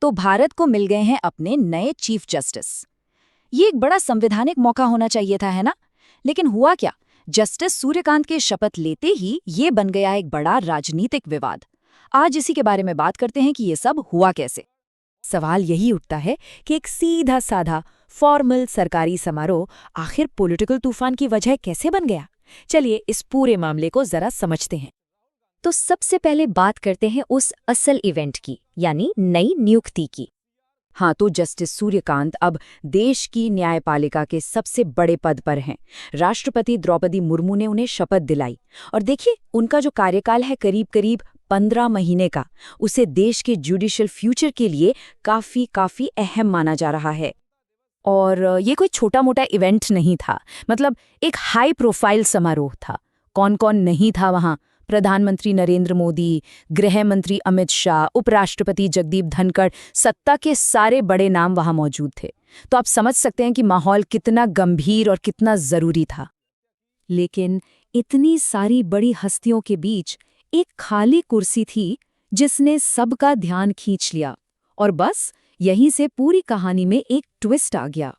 तो भारत को मिल गए हैं अपने नए चीफ जस्टिस। ये एक बड़ा संवैधानिक मौका होना चाहिए था, है ना? लेकिन हुआ क्या, जस्टिस सूर्यकांत के शपथ लेते ही ये बन गया एक बड़ा राजनीतिक विवाद। आज इसी के बारे में बात करते हैं कि ये सब हुआ कैसे। सवाल यही उठता है कि एक सीधा साधा फॉर्मल सरकारी समारोह आखिर पॉलिटिकल तूफान की वजह कैसे बन गया। चलिए इस पूरे मामले को जरा समझते हैं। तो सबसे पहले बात करते हैं उस असल इवेंट की, यानी नई नियुक्ति की। हाँ, तो जस्टिस सूर्यकांत अब देश की न्यायपालिका के सबसे बड़े पद पर हैं। राष्ट्रपति द्रौपदी मुर्मू ने उन्हें शपथ दिलाई और देखिए, उनका जो कार्यकाल है करीब करीब 15 महीने का, उसे देश के जुडिशियल फ्यूचर के लिए काफी अहम माना जा रहा है। और ये कोई छोटा मोटा इवेंट नहीं था, मतलब एक हाई प्रोफाइल समारोह था। कौन कौन नहीं था वहाँ? प्रधानमंत्री नरेंद्र मोदी, गृह मंत्री अमित शाह, उपराष्ट्रपति जगदीप धनखड़, सत्ता के सारे बड़े नाम वहां मौजूद थे। तो आप समझ सकते हैं कि माहौल कितना गंभीर और कितना जरूरी था। लेकिन इतनी सारी बड़ी हस्तियों के बीच एक खाली कुर्सी थी जिसने सबका ध्यान खींच लिया, और बस यहीं से पूरी कहानी में एक ट्विस्ट आ गया।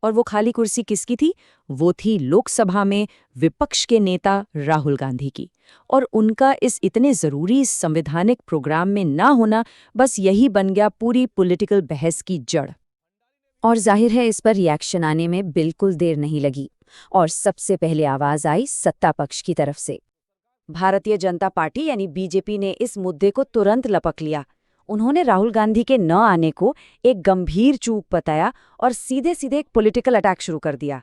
और वो खाली कुर्सी किसकी थी? वो थी लोकसभा में विपक्ष के नेता राहुल गांधी की। और उनका इस इतने जरूरी संवैधानिक प्रोग्राम में ना होना, बस यही बन गया पूरी पॉलिटिकल बहस की जड़। और जाहिर है इस पर रिएक्शन आने में बिल्कुल देर नहीं लगी, और सबसे पहले आवाज आई सत्ता पक्ष की तरफ से। भारतीय जनता पार्टी यानी बीजेपी ने इस मुद्दे को तुरंत लपक लिया। उन्होंने राहुल गांधी के न आने को एक गंभीर चूक बताया और सीधे सीधे एक पॉलिटिकल अटैक शुरू कर दिया।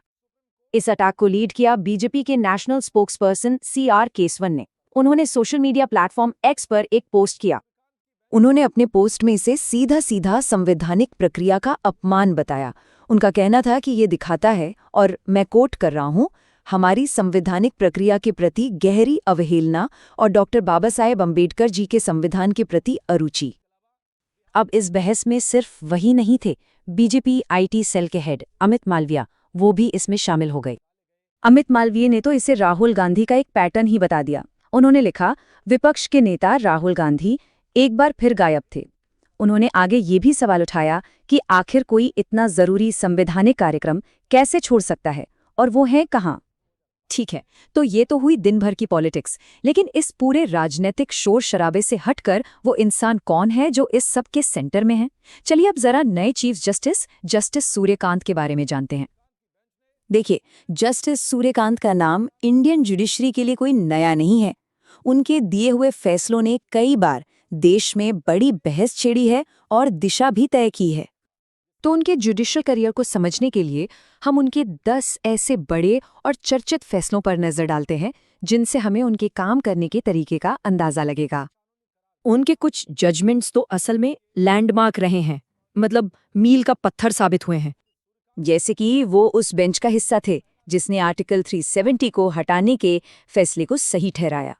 इस अटैक को लीड किया बीजेपी के नेशनल स्पोक्सपर्सन CR केसवन ने। उन्होंने सोशल मीडिया प्लेटफॉर्म X पर एक पोस्ट किया। उन्होंने अपने पोस्ट में इसे सीधा सीधा संवैधानिक प्रक्रिया का अपमान बताया। उनका कहना था कि ये दिखाता है, और मैं कोट कर रहा हूं, हमारी संवैधानिक प्रक्रिया के प्रति गहरी अवहेलना और डॉक्टर बाबा साहेब अम्बेडकर जी के संविधान के प्रति अरुचि। अब इस बहस में सिर्फ वही नहीं थे, बीजेपी IT सेल के हेड अमित मालविया, वो भी इसमें शामिल हो गए। अमित मालवीय ने तो इसे राहुल गांधी का एक पैटर्न ही बता दिया। उन्होंने लिखा, विपक्ष के नेता राहुल गांधी एक बार फिर गायब थे। उन्होंने आगे ये भी सवाल उठाया कि आखिर कोई इतना जरूरी संवैधानिक कार्यक्रम कैसे छोड़ सकता है, और वो है कहाँ? ठीक है, तो ये तो हुई दिन भर की पॉलिटिक्स, लेकिन इस पूरे राजनीतिक शोर शराबे से हटकर वो इंसान कौन है जो इस सब के सेंटर में है? चलिए अब जरा नए चीफ जस्टिस सूर्यकांत के बारे में जानते हैं। देखिए, जस्टिस सूर्यकांत का नाम इंडियन जुडिशरी के लिए कोई नया नहीं है। उनके दिए हुए फैसलों ने कई बार देश में बड़ी बहस छेड़ी है और दिशा भी तय की है। तो उनके जुडिशियल करियर को समझने के लिए हम उनके 10 ऐसे बड़े और चर्चित फैसलों पर नजर डालते हैं जिनसे हमें उनके काम करने के तरीके का अंदाजा लगेगा। उनके कुछ जजमेंट्स तो असल में लैंडमार्क रहे हैं, मतलब मील का पत्थर साबित हुए हैं। जैसे कि वो उस बेंच का हिस्सा थे जिसने आर्टिकल 370 को हटाने के फैसले को सही ठहराया।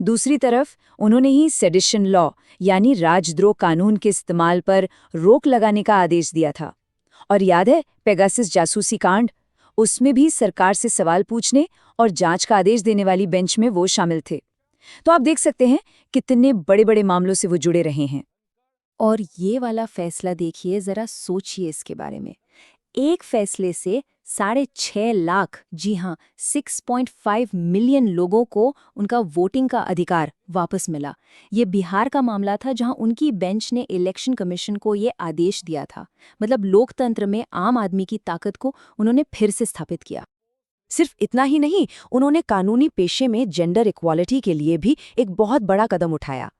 दूसरी तरफ उन्होंने ही सेडिशन लॉ यानी राजद्रोह कानून के इस्तेमाल पर रोक लगाने का आदेश दिया था। और याद है पेगासस जासूसी कांड, उसमें भी सरकार से सवाल पूछने और जांच का आदेश देने वाली बेंच में वो शामिल थे। तो आप देख सकते हैं कितने बड़े बड़े मामलों से वो जुड़े रहे हैं। और ये वाला फैसला देखिए, जरा सोचिए इसके बारे में। एक फैसले से 6.5 लाख, जी हाँ 6.5 मिलियन लोगों को उनका वोटिंग का अधिकार वापस मिला। ये बिहार का मामला था जहां उनकी बेंच ने इलेक्शन कमीशन को ये आदेश दिया था। मतलब लोकतंत्र में आम आदमी की ताकत को उन्होंने फिर से स्थापित किया। सिर्फ इतना ही नहीं, उन्होंने कानूनी पेशे में जेंडर इक्वालिटी के लिए भी एक बहुत बड़ा कदम उठाया।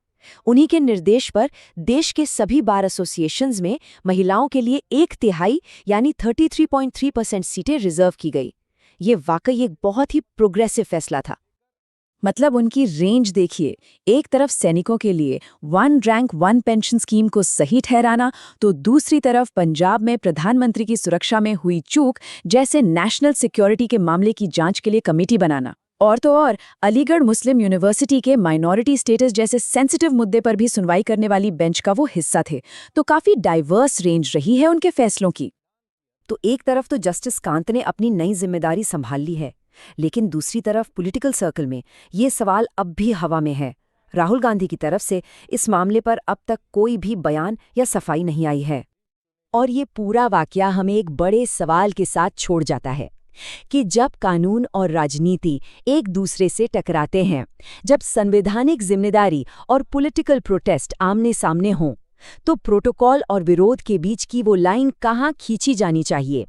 उन्हीं के निर्देश पर देश के सभी बार एसोसिएशंस में महिलाओं के लिए 1/3 यानी 33.3% सीटें रिजर्व की गई। ये वाकई एक बहुत ही प्रोग्रेसिव फैसला था। मतलब उनकी रेंज देखिए, एक तरफ सैनिकों के लिए 1 रैंक 1 पेंशन स्कीम को सही ठहराना, तो दूसरी तरफ पंजाब में प्रधानमंत्री की सुरक्षा में हुई चूक जैसे नेशनल सिक्योरिटी के मामले की जांच के लिए कमेटी बनाना। और तो और अलीगढ़ मुस्लिम यूनिवर्सिटी के माइनॉरिटी स्टेटस जैसे सेंसिटिव मुद्दे पर भी सुनवाई करने वाली बेंच का वो हिस्सा थे। तो काफी डाइवर्स रेंज रही है उनके फैसलों की। तो एक तरफ तो जस्टिस कांत ने अपनी नई जिम्मेदारी संभाल ली है, लेकिन दूसरी तरफ पॉलिटिकल सर्कल में ये सवाल अब भी हवा में है। राहुल गांधी की तरफ से इस मामले पर अब तक कोई भी बयान या सफाई नहीं आई है। और ये पूरा वाकया हमें एक बड़े सवाल के साथ छोड़ जाता है कि जब कानून और राजनीति एक दूसरे से टकराते हैं, जब संवैधानिक जिम्मेदारी और पॉलिटिकल प्रोटेस्ट आमने सामने हों, तो प्रोटोकॉल और विरोध के बीच की वो लाइन कहाँ खींची जानी चाहिए,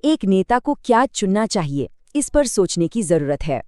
एक नेता को क्या चुनना चाहिए, इस पर सोचने की जरूरत है।